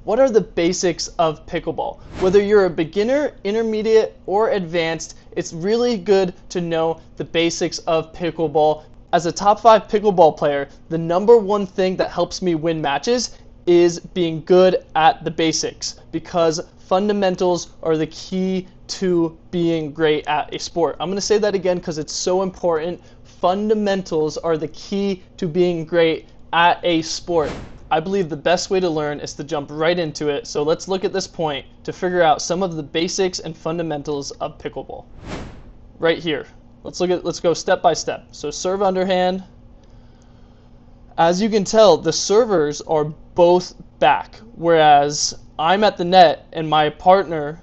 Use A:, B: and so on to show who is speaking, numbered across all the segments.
A: what are the basics of pickleball? Whether you're a beginner, intermediate, or advanced, it's really good to know the basics of pickleball. As a top 5 pickleball player, the number one thing that helps me win matches is being good at the basics, because fundamentals are the key to being great at a sport. I'm going to say that again because it's so important. Fundamentals are the key to being great at a sport. I believe the best way to learn is to jump right into it. So let's look at this point to figure out some of the basics and fundamentals of pickleball. Right here. Let's go step by step. So serve underhand. As you can tell, the servers are both back, whereas I'm at the net and my partner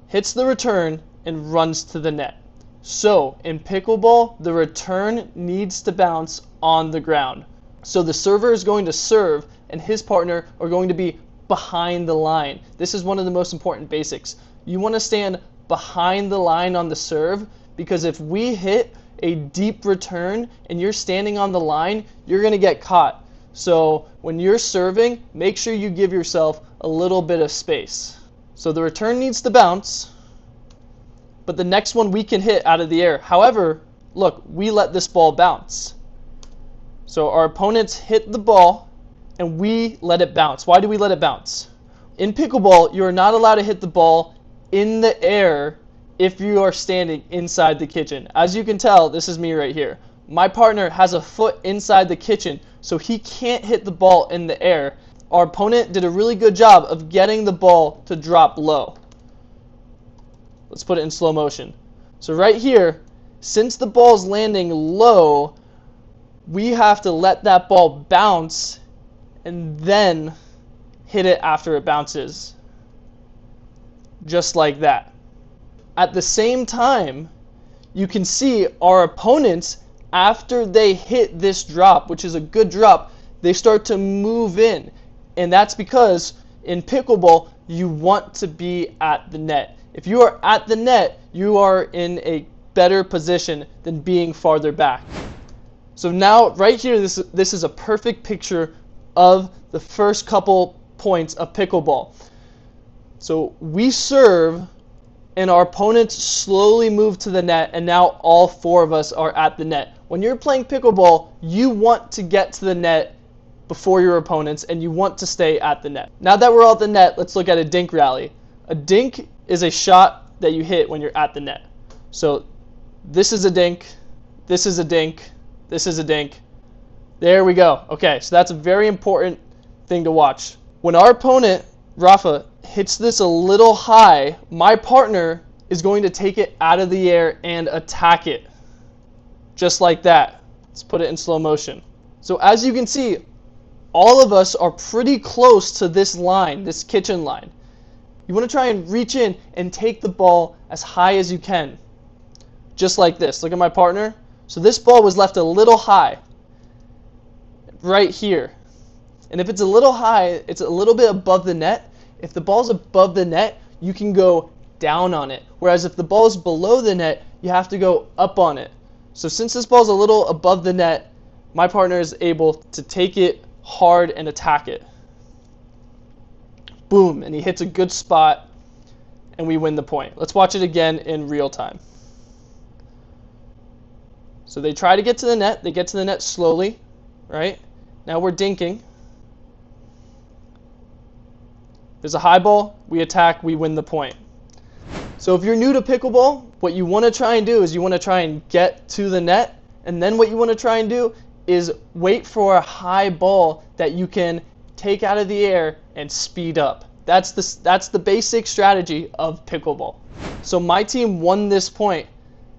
A: hits the return and runs to the net. So in pickleball, the return needs to bounce on the ground. So the server is going to serve and his partner are going to be behind the line. This is one of the most important basics. You want to stand behind the line on the serve, because if we hit a deep return and you're standing on the line, you're going to get caught. So when you're serving, make sure you give yourself a little bit of space. So the return needs to bounce, but the next one we can hit out of the air. However, look, we let this ball bounce. So our opponents hit the ball and we let it bounce. Why do we let it bounce? In pickleball, you are not allowed to hit the ball in the air if you are standing inside the kitchen. As you can tell, this is me right here. My partner has a foot inside the kitchen, so he can't hit the ball in the air. Our opponent did a really good job of getting the ball to drop low. Let's put it in slow motion. So right here, since the ball's landing low, we have to let that ball bounce and then hit it after it bounces. Just like that. At the same time, you can see our opponents, after they hit this drop, which is a good drop, they start to move in. And that's because in pickleball, you want to be at the net. If you are at the net, you are in a better position than being farther back. So now, right here, this is a perfect picture of the first couple points of pickleball. So we serve, and our opponents slowly move to the net, and now all 4 of us are at the net. When you're playing pickleball, you want to get to the net before your opponents, and you want to stay at the net. Now that we're all at the net, let's look at a dink rally. A dink is a shot that you hit when you're at the net. So this is a dink, this is a dink, this is a dink. There we go. Okay, so that's a very important thing to watch. When our opponent, Rafa, hits this a little high, my partner is going to take it out of the air and attack it. Just like that. Let's put it in slow motion. So as you can see, all of us are pretty close to this line, this kitchen line. You want to try and reach in and take the ball as high as you can. Just like this. Look at my partner. So this ball was left a little high. Right here. And if it's a little high, it's a little bit above the net. If the ball's above the net, you can go down on it. Whereas if the ball's below the net, you have to go up on it. So since this ball's a little above the net, my partner is able to take it hard and attack it. Boom, and he hits a good spot, and we win the point. Let's watch it again in real time. So they try to get to the net. They get to the net slowly, right? Now we're dinking. There's a high ball, we attack, we win the point. So if you're new to pickleball, what you want to try and do is you want to try and get to the net, and then what you want to try and do is wait for a high ball that you can take out of the air and speed up. That's the basic strategy of pickleball. So my team won this point.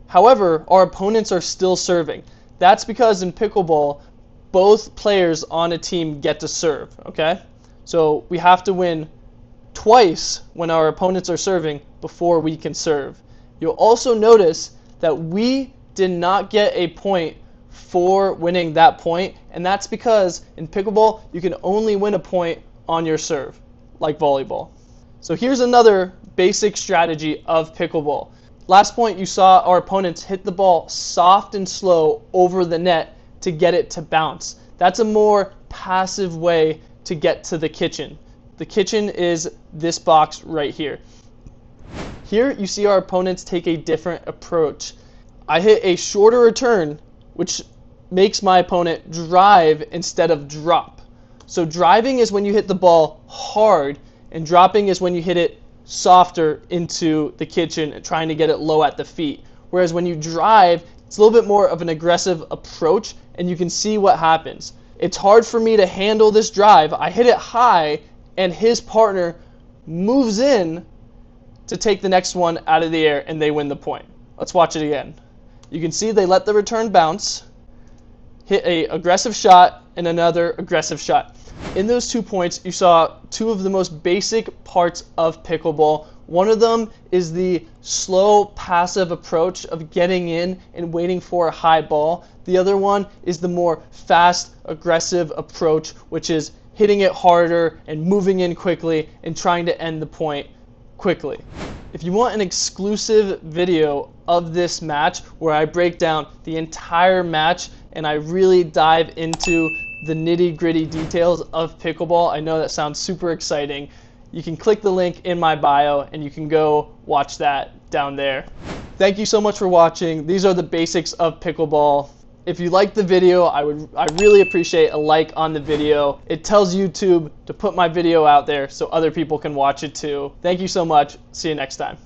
A: However, our opponents are still serving. That's because in pickleball, both players on a team get to serve, okay? So we have to win twice when our opponents are serving before we can serve. You'll also notice that we did not get a point for winning that point, and that's because in pickleball, you can only win a point on your serve, like volleyball. So here's another basic strategy of pickleball. Last point, you saw our opponents hit the ball soft and slow over the net to get it to bounce. That's a more passive way to get to the kitchen. The kitchen is this box right here. Here you see our opponents take a different approach. I hit a shorter return, which makes my opponent drive instead of drop. So driving is when you hit the ball hard, and dropping is when you hit it softer into the kitchen, trying to get it low at the feet. Whereas when you drive, it's a little bit more of an aggressive approach, and you can see what happens. It's hard for me to handle this drive. I hit it high, and his partner moves in to take the next one out of the air, and they win the point. Let's watch it again. You can see they let the return bounce, hit a aggressive shot, and another aggressive shot. In those 2 points, you saw two of the most basic parts of pickleball. One of them is the slow, passive approach of getting in and waiting for a high ball. The other one is the more fast, aggressive approach, which is hitting it harder and moving in quickly and trying to end the point quickly. If you want an exclusive video of this match where I break down the entire match and I really dive into the nitty-gritty details of pickleball, I know that sounds super exciting. You can click the link in my bio and you can go watch that down there. Thank you so much for watching. These are the basics of pickleball. If you liked the video, I really appreciate a like on the video. It tells YouTube to put my video out there so other people can watch it too. Thank you so much. See you next time.